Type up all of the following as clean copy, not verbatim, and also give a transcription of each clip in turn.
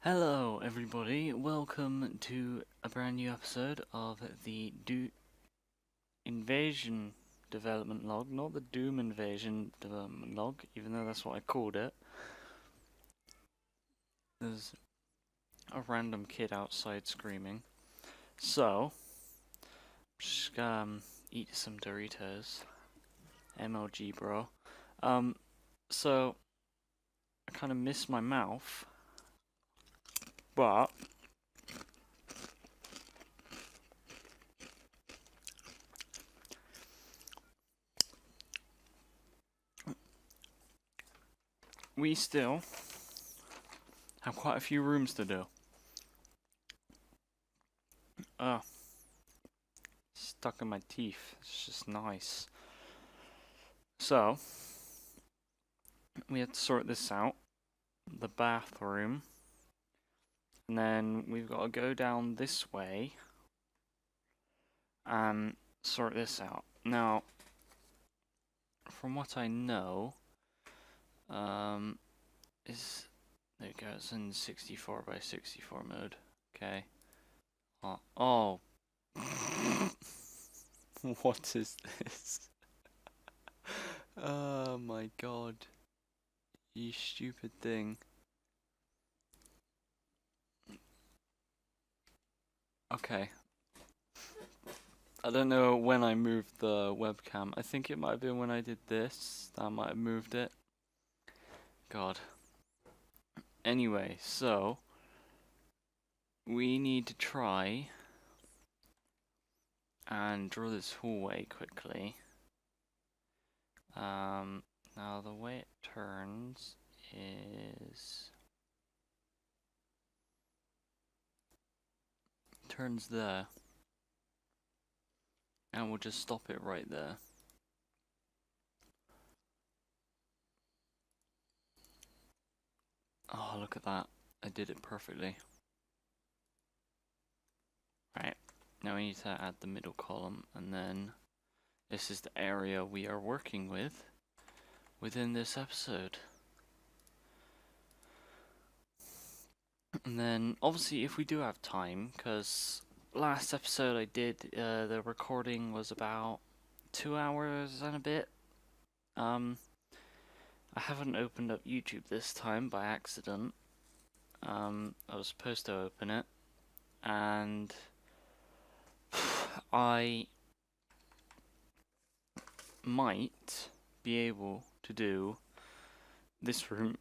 Hello everybody, welcome to a brand new episode of the Invasion development log, not the Doom Invasion development log, even though that's what I called it. There's a random kid outside screaming. So, just eat some Doritos. MLG bro. So, I kind of miss my mouth, but we still have quite a few rooms to do. Stuck in my teeth. It's just nice. So, we have to sort this out. The bathroom. And then we've got to go down this way and sort this out. Now, from what I know, there we go, it's in 64 by 64 mode. Okay. Oh. What is this? Oh my god. You stupid thing. Okay. I don't know when I moved the webcam. I think it might have been when I did this. That might have moved it. God. Anyway, so we need to try and draw this hallway quickly. Now the way it turns is there, and we'll just stop it right there. Oh, look at that. I did it perfectly. Right, now we need to add the middle column, and then this is the area we are working with within this episode. And then, obviously, if we do have time, because last episode I did, the recording was about 2 hours and a bit. I haven't opened up YouTube this time by accident. I was supposed to open it, and I might be able to do this room.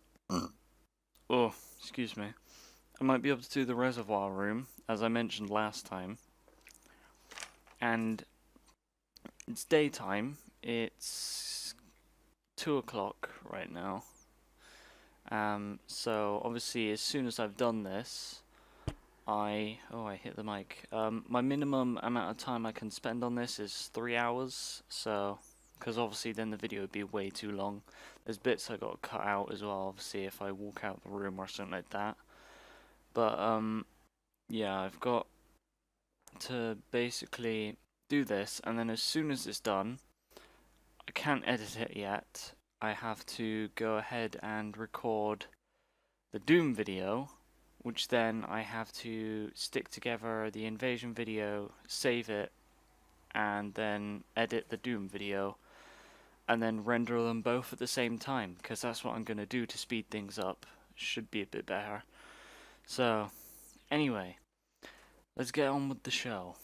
Oh, excuse me. I might be able to do the reservoir room, as I mentioned last time. And it's daytime. It's 2 o'clock right now. So obviously, as soon as I've done this, I hit the mic. My minimum amount of time I can spend on this is 3 hours. So, because obviously then the video would be way too long. There's bits I got to cut out as well. Obviously, if I walk out the room or something like that. But yeah, I've got to basically do this, and then as soon as it's done, I can't edit it yet. I have to go ahead and record the Doom video, which then I have to stick together the invasion video, save it, and then edit the Doom video, and then render them both at the same time, because that's what I'm going to do to speed things up. Should be a bit better. So, anyway, let's get on with the show.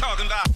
talking about.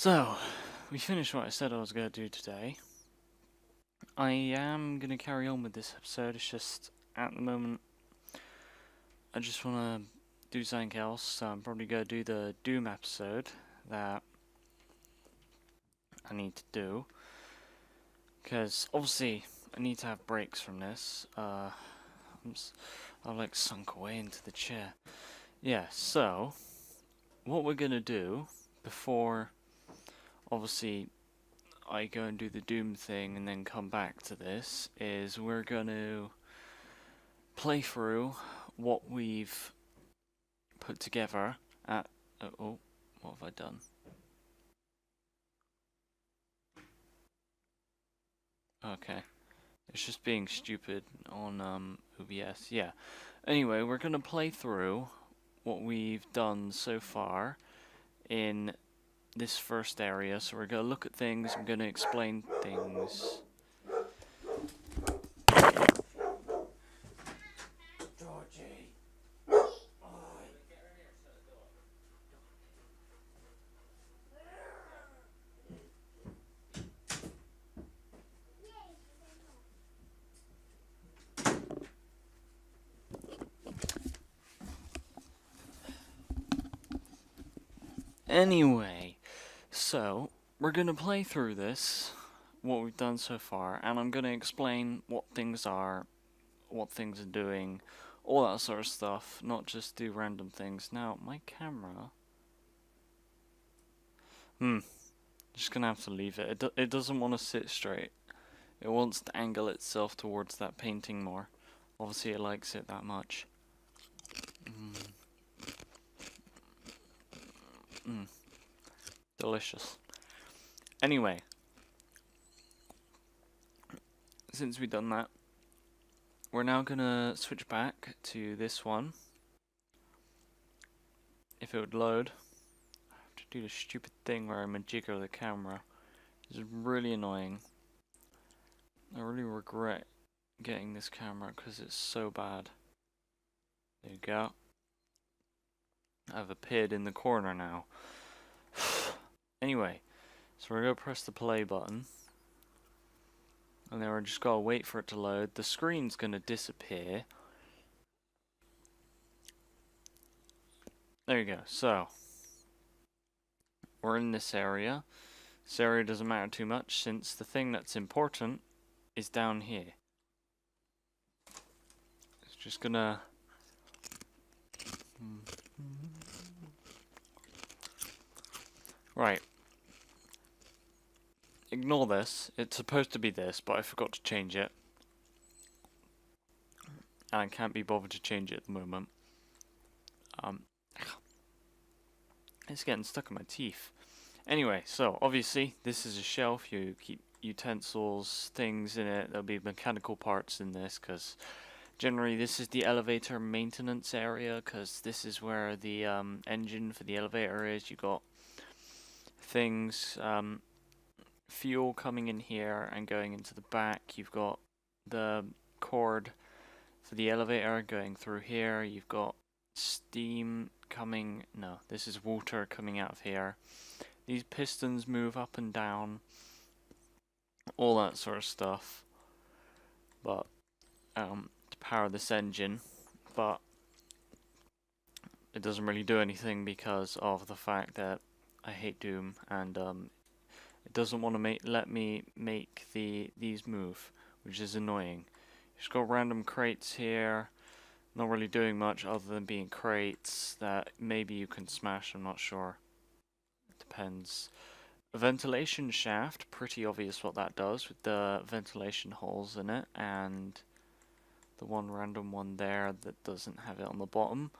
So, we finished what I said I was going to do today. I am going to carry on with this episode, it's just, at the moment, I just want to do something else, so I'm probably going to do the Doom episode that I need to do. Because, obviously, I need to have breaks from this. I've like sunk away into the chair. Yeah, so, what we're going to do before, obviously, I go and do the Doom thing and then come back to this, is we're going to play through what we've put together at... Oh, what have I done? Okay. It's just being stupid on OBS. Yeah. Anyway, we're going to play through what we've done so far in this first area. So we're going to look at things, I'm going to explain things. Georgie. Anyway, so we're going to play through this, what we've done so far, and I'm going to explain what things are, what things are doing, all that sort of stuff, not just do random things. Now, my camera... just gonna have to leave it. It doesn't want to sit straight. It wants to angle itself towards that painting more. Obviously it likes it that much. Delicious. Anyway, since we've done that, we're now gonna switch back to this one. If it would load. I have to do the stupid thing where I'm jiggle the camera. It's really annoying. I really regret getting this camera because it's so bad. There you go. I've appeared in the corner now. Anyway, so we're going to press the play button. And then we're just going to wait for it to load. The screen's going to disappear. There you go. So, we're in this area. This area doesn't matter too much since the thing that's important is down here. It's just going to... Right. Ignore this. It's supposed to be this, but I forgot to change it. And I can't be bothered to change it at the moment. It's getting stuck in my teeth. Anyway, so obviously this is a shelf. You keep utensils, things in it. There'll be mechanical parts in this because generally this is the elevator maintenance area because this is where the engine for the elevator is. You got things, fuel coming in here and going into the back. You've got the cord for the elevator going through here. You've got steam coming, no, this is water coming out of here. These pistons move up and down, all that sort of stuff, but to power this engine, but it doesn't really do anything because of the fact that I hate Doom and it doesn't want to let me make these move, which is annoying. Just got random crates here. Not really doing much other than being crates that maybe you can smash, I'm not sure. It depends. A ventilation shaft, pretty obvious what that does with the ventilation holes in it, and the one random one there that doesn't have it on the bottom.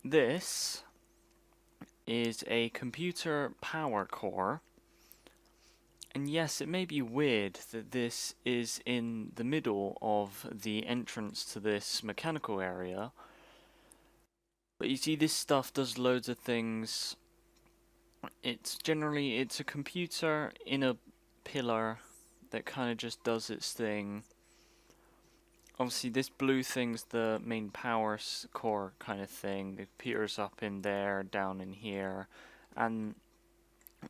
This is a computer power core. And yes, it may be weird that this is in the middle of the entrance to this mechanical area. But you see, this stuff does loads of things. It's a computer in a pillar that kind of just does its thing. Obviously, this blue thing's the main power core kind of thing. The computer's up in there, down in here. And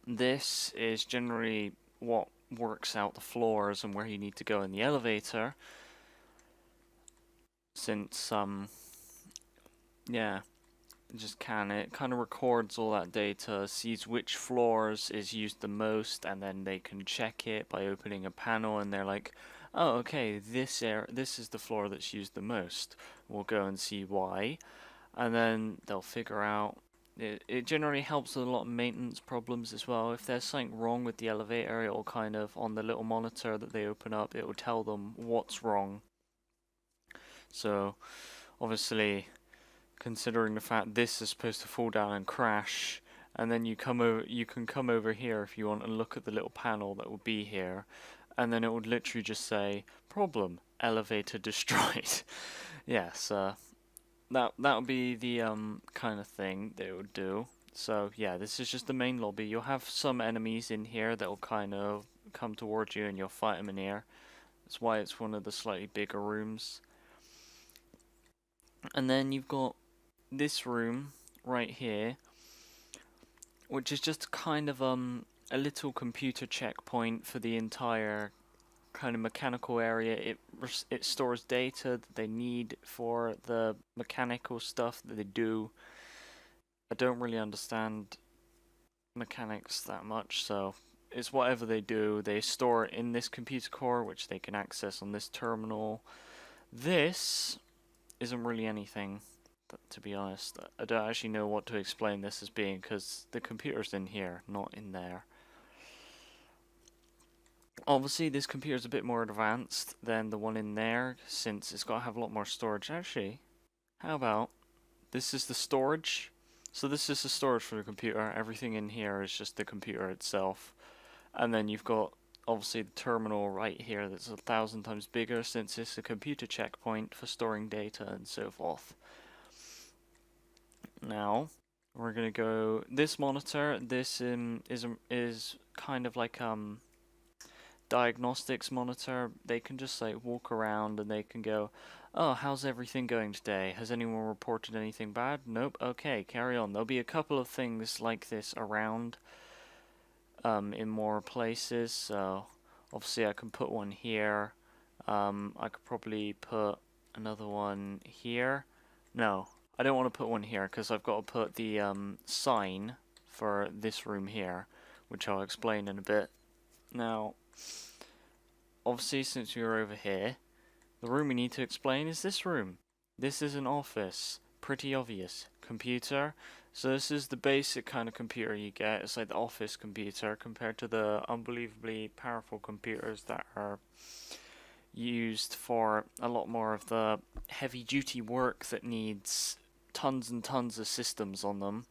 This is generally what works out the floors and where you need to go in the elevator, since yeah, it kind of records all that data, sees which floors is used the most, and then they can check it by opening a panel, and they're like, oh, okay, this is the floor that's used the most. We'll go and see why, and then they'll figure out. It generally helps with a lot of maintenance problems as well. If there's something wrong with the elevator, it will kind of, on the little monitor that they open up, it will tell them what's wrong. So, obviously, considering the fact this is supposed to fall down and crash, and then you can come over here if you want and look at the little panel that will be here, and then it would literally just say problem elevator destroyed. Yes, that would be the kind of thing they would do. So yeah, this is just the main lobby. You'll have some enemies in here that will kind of come towards you, and you'll fight them in here. That's why it's one of the slightly bigger rooms. And then you've got this room right here, which is just kind of a little computer checkpoint for the entire kind of mechanical area. It stores data that they need for the mechanical stuff that they do. I don't really understand mechanics that much, so it's whatever they do. They store it in this computer core, which they can access on this terminal. This isn't really anything, to be honest. I don't actually know what to explain this as being, because the computer's in here, not in there. Obviously, this computer's a bit more advanced than the one in there, since it's got to have a lot more storage. Actually, how about this is the storage? So this is the storage for the computer. Everything in here is just the computer itself. And then you've got, obviously, the terminal right here that's 1,000 times bigger, since it's a computer checkpoint for storing data and so forth. Now, we're gonna go this monitor. This is kind of like diagnostics monitor. They can just like walk around and they can go, oh, how's everything going today? Has anyone reported anything bad? Nope. Okay, carry on. There'll be a couple of things like this around in more places. So obviously I can put one here. I could probably put another one here. No, I don't want to put one here because I've got to put the sign for this room here, which I'll explain in a bit. Now, obviously, since we're over here, the room we need to explain is this room. This is an office. Pretty obvious. Computer. So this is the basic kind of computer you get. It's like the office computer compared to the unbelievably powerful computers that are used for a lot more of the heavy duty work that needs tons and tons of systems on them.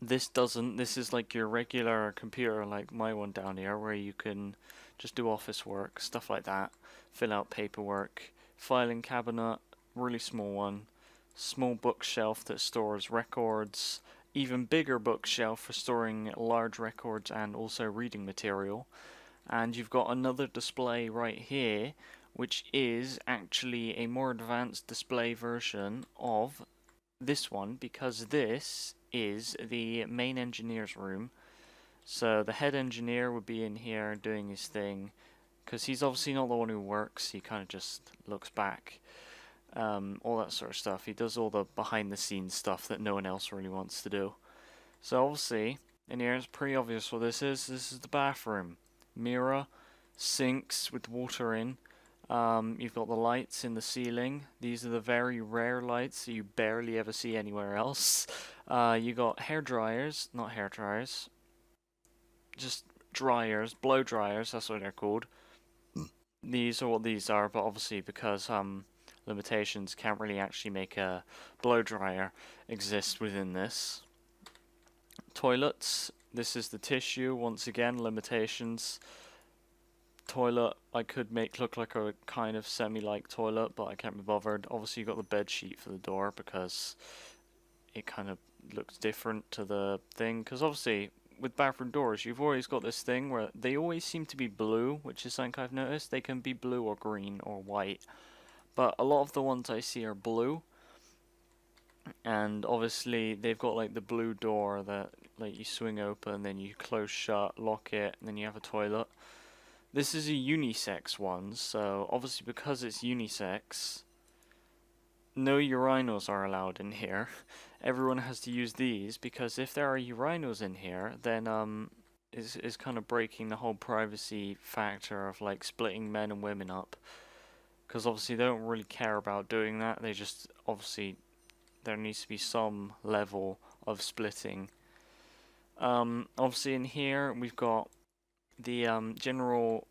This doesn't. This is like your regular computer, like my one down here, where you can just do office work, stuff like that, fill out paperwork, filing cabinet, really small one, small bookshelf that stores records, even bigger bookshelf for storing large records and also reading material. And you've got another display right here, which is actually a more advanced display version of this one, because this is the main engineer's room. So the head engineer would be in here doing his thing, because he's obviously not the one who works. He kind of just looks back, all that sort of stuff. He does all the behind the scenes stuff that no one else really wants to do. So obviously in here it's pretty obvious what this is. This is the bathroom. Mirror, sinks with water in. You've got the lights in the ceiling. These are the very rare lights that you barely ever see anywhere else. You got hair dryers, not hair dryers, just dryers, blow dryers, that's what they're called. These are what these are, but obviously because limitations, can't really actually make a blow dryer exist within this. Toilets, this is the tissue, once again, limitations. Toilet I could make look like a kind of semi-like toilet, but I can't be bothered. Obviously you got the bed sheet for the door because it kind of looks different to the thing, because obviously with bathroom doors you've always got this thing where they always seem to be blue, which is something I've noticed. They can be blue or green or white, but a lot of the ones I see are blue. And obviously they've got like the blue door that like you swing open, then you close shut, lock it, and then you have a toilet. This is a unisex one, so obviously because it's unisex, no urinals are allowed in here. Everyone has to use these because if there are urinals in here, then is kind of breaking the whole privacy factor of like splitting men and women up. Because obviously they don't really care about doing that. They just obviously there needs to be some level of splitting. Obviously in here we've got the general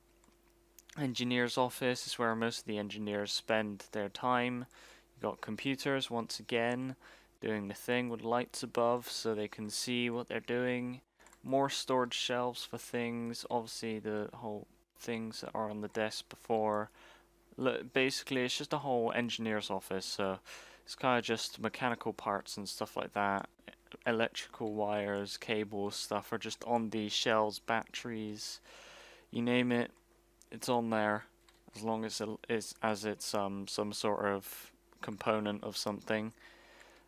engineer's office. Is where most of the engineers spend their time. You've got computers once again doing the thing with lights above so they can see what they're doing. More storage shelves for things. Obviously the whole things that are on the desk before. Basically it's just a whole engineer's office, so it's kind of just mechanical parts and stuff like that. Electrical wires, cables, stuff are just on these shelves, batteries, you name it, it's on there. As long as it's some sort of component of something.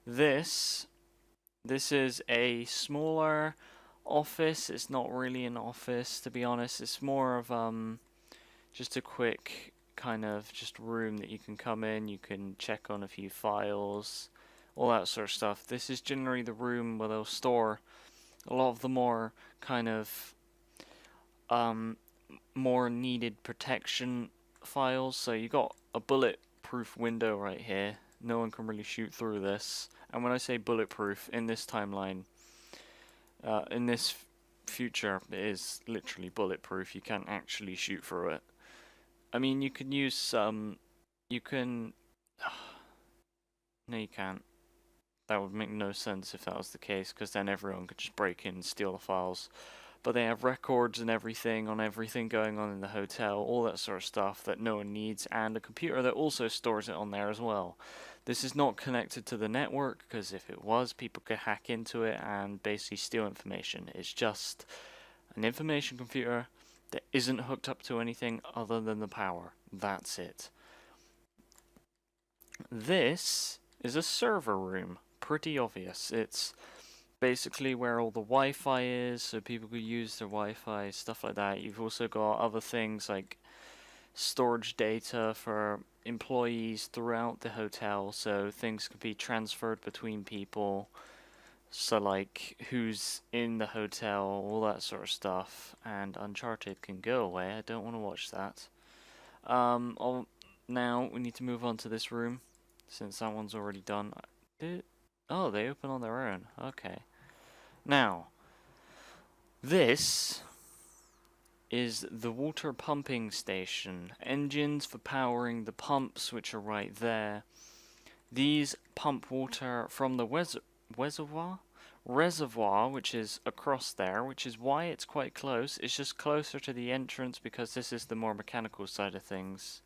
This is a smaller office. It's not really an office, to be honest. It's more of just a quick kind of just room that you can come in, you can check on a few files, all that sort of stuff. This is generally the room where they'll store a lot of the more kind of um, more needed protection files. So you got a bulletproof window right here. No one can really shoot through this. And when I say bulletproof, in this timeline, in this future, it is literally bulletproof. You can't actually shoot through it. I mean, you can use some. You can. No, you can't. That would make no sense if that was the case, because then everyone could just break in and steal the files. But they have records and everything on everything going on in the hotel, all that sort of stuff that no one needs, and a computer that also stores it on there as well. This is not connected to the network, because if it was, people could hack into it and basically steal information. It's just an information computer that isn't hooked up to anything other than the power. That's it. This is a server room. Pretty obvious. It's basically where all the Wi-Fi is, so people could use their Wi-Fi, stuff like that. You've also got other things like storage data for employees throughout the hotel, so things could be transferred between people. So like who's in the hotel, all that sort of stuff. And Uncharted can go away. I don't want to watch that. Now we need to move on to this room since that one's already done. Oh, they open on their own. Okay. Now, this is the water pumping station. Engines for powering the pumps, which are right there. These pump water from the reservoir, which is across there, which is why it's quite close. It's just closer to the entrance because this is the more mechanical side of things.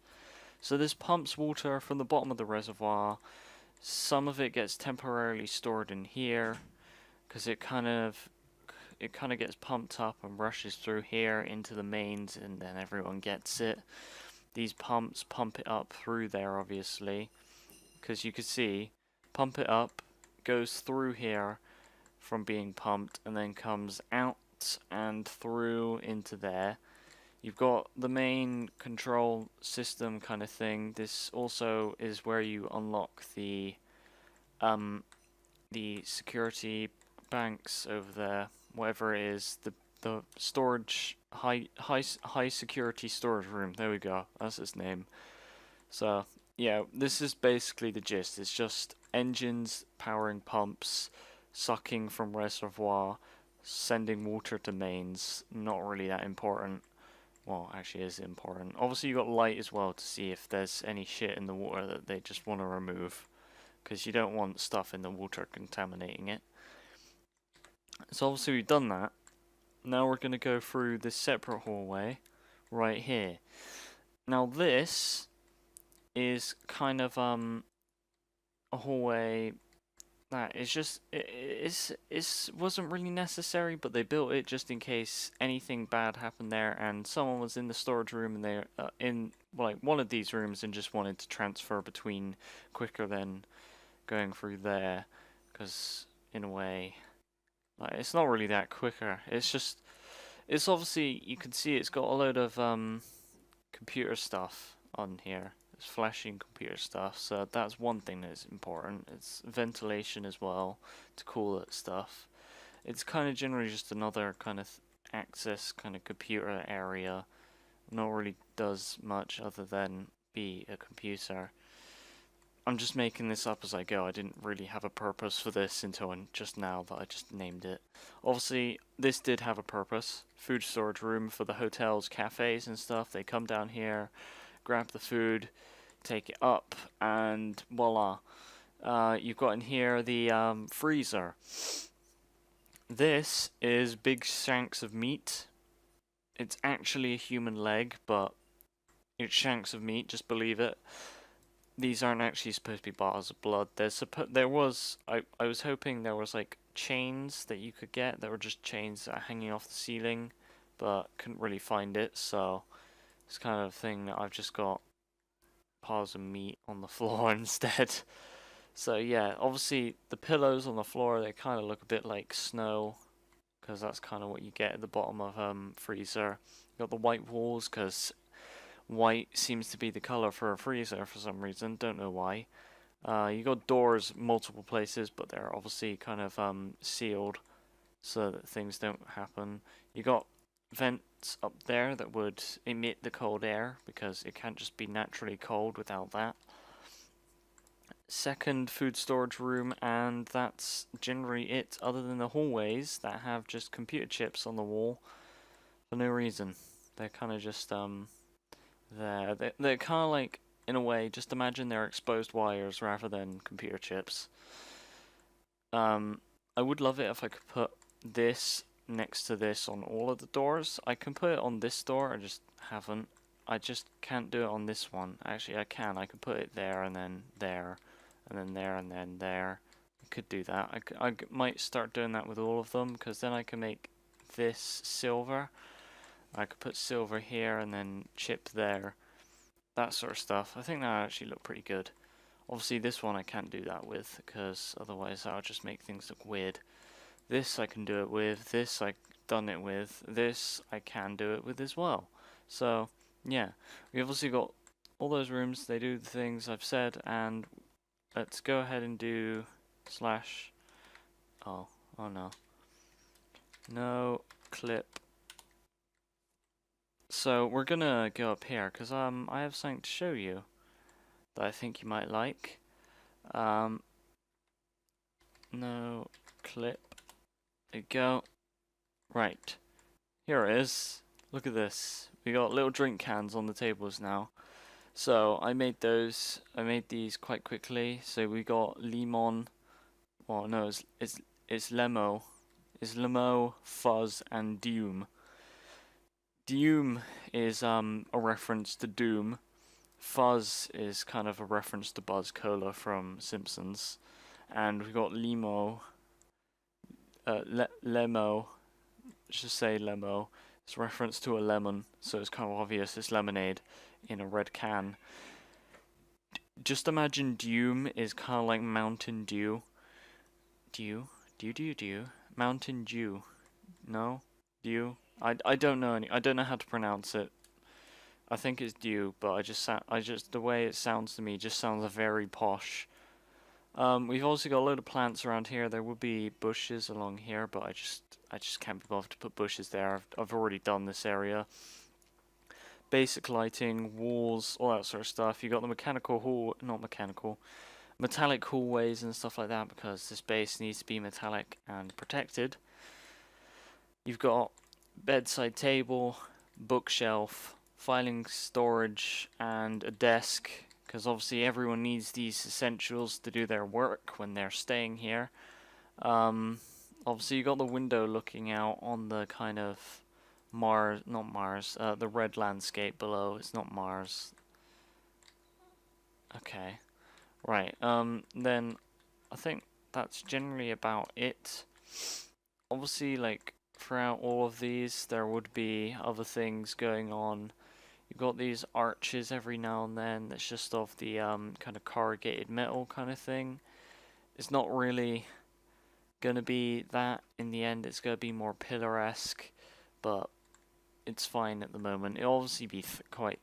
So this pumps water from the bottom of the reservoir. Some of it gets temporarily stored in here because it kind of gets pumped up and rushes through here into the mains, and then everyone gets it. These pumps pump it up through there, obviously, because you can see, pump it up, goes through here from being pumped, and then comes out and through into there. You've got the main control system kind of thing. This also is where you unlock the security banks over there, whatever it is, the storage high security storage room. There we go. That's its name. So yeah, this is basically the gist. It's just engines powering pumps, sucking from reservoir, sending water to mains. Not really that important. Well, actually is important. Obviously you got light as well to see if there's any shit in the water that they just want to remove, because you don't want stuff in the water contaminating it. So obviously we've done that. Now we're going to go through this separate hallway right here. Now this is kind of a hallway that is just it wasn't really necessary, but they built it just in case anything bad happened there and someone was in the storage room and they're in like one of these rooms and just wanted to transfer between quicker than going through there, because in a way, like, it's not really that quicker. It's just, it's obviously, you can see it's got a load of computer stuff on here. It's flashing computer stuff, so that's one thing that's important. It's ventilation as well to cool that stuff. It's kind of generally just another kind of access kind of computer area. Not really does much other than be a computer. I'm just making this up as I go. I didn't really have a purpose for this until just now that I just named it. Obviously, this did have a purpose. Food storage room for the hotels, cafes and stuff. They come down here, grab the food, take it up, and voila. You've got in here the freezer. This is big shanks of meat. It's actually a human leg, but it's shanks of meat, just believe it. These aren't actually supposed to be bottles of blood. There was I was hoping there was like chains that you could get that were just chains that are hanging off the ceiling, but couldn't really find it, so it's kind of a thing that I've just got piles of meat on the floor instead. So yeah, obviously the pillows on the floor, they kind of look a bit like snow, because that's kind of what you get at the bottom of freezer. You got the white walls because white seems to be the color for a freezer for some reason, don't know why. You got doors multiple places, but they're obviously kind of sealed so that things don't happen. You got vents up there that would emit the cold air because it can't just be naturally cold without that. Second food storage room, and that's generally it, other than the hallways that have just computer chips on the wall for no reason. They're kind of just there. They're kind of like, in a way, just imagine they're exposed wires rather than computer chips. I would love it if I could put this next to this on all of the doors. I can put it on this door, I just haven't. I just can't do it on this one. Actually, I can. I could put it there and then there, and then there and then there. I could do that. I might start doing that with all of them, because then I can make this silver. I could put silver here and then chip there. That sort of stuff. I think that actually look pretty good. Obviously this one I can't do that with, because otherwise that would just make things look weird. This I can do it with. This I've done it with. This I can do it with as well. So yeah, we obviously got all those rooms. They do the things I've said, and let's go ahead and do slash. Oh no. No clip. So we're gonna go up here because I have something to show you that I think you might like. No clip. There you go. Right. Here it is. Look at this. We got little drink cans on the tables now. So I made those. I made these quite quickly. So we got limon. Well, no, it's lemo. It's lemo, fuzz, and doom. Doom is a reference to Doom. Fuzz is kind of a reference to Buzz Cola from Simpsons. And we got lemo. Lemo. Just say lemo. It's a reference to a lemon, so it's kind of obvious it's lemonade in a red can. Just imagine Doom is kind of like Mountain Dew. Dew? Mountain Dew. No? Dew? I don't know I don't know how to pronounce it. I think it's Dew, but I just the way it sounds to me just sounds very posh. We've also got a load of plants around here. There would be bushes along here, but I just can't be bothered to put bushes there. I've already done this area. Basic lighting, walls, all that sort of stuff. You got the metallic hallways and stuff like that, because this base needs to be metallic and protected. You've got bedside table, bookshelf, filing storage, and a desk, because obviously everyone needs these essentials to do their work when they're staying here. Obviously you got the window looking out on the kind of the red landscape below. It's not Mars. Okay. Right, then I think that's generally about it. Obviously, like, throughout all of these, there would be other things going on. You've got these arches every now and then that's just of the kind of corrugated metal kind of thing. it's not really gonna be that in the end. It's gonna be more pillar-esque, but it's fine at the moment. It'll obviously be quite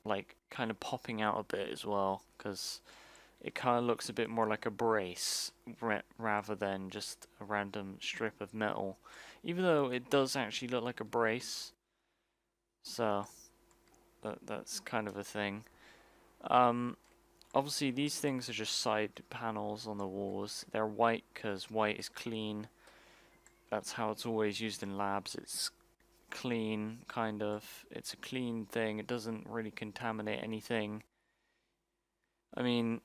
like kind of popping out a bit as well, because it kind of looks a bit more like a brace rather than just a random strip of metal, even though it does actually look like a brace. So that's kind of a thing. Obviously these things are just side panels on the walls. They're white because white is clean. That's how it's always used in labs. It's clean, kind of. It's a clean thing. It doesn't really contaminate anything. I mean,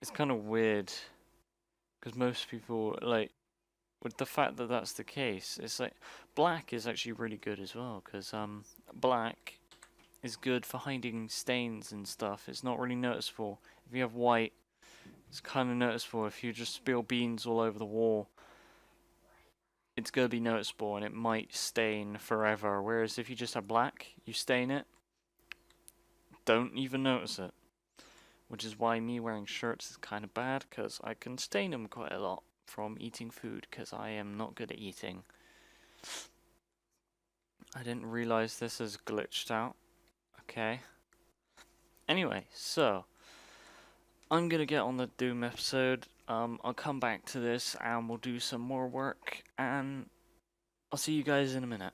it's kind of weird because most people, like, with the fact that that's the case, it's like black is actually really good as well, because black is good for hiding stains and stuff. It's not really noticeable. If you have white, it's kind of noticeable. If you just spill beans all over the wall, it's gonna be noticeable and it might stain forever. Whereas if you just have black, you stain it, don't even notice it. Which is why me wearing shirts is kind of bad, because I can stain them quite a lot from eating food, because I am not good at eating. I didn't realize this is glitched out. Okay. Anyway, so I'm gonna get on the Doom episode. I'll come back to this and we'll do some more work, and I'll see you guys in a minute.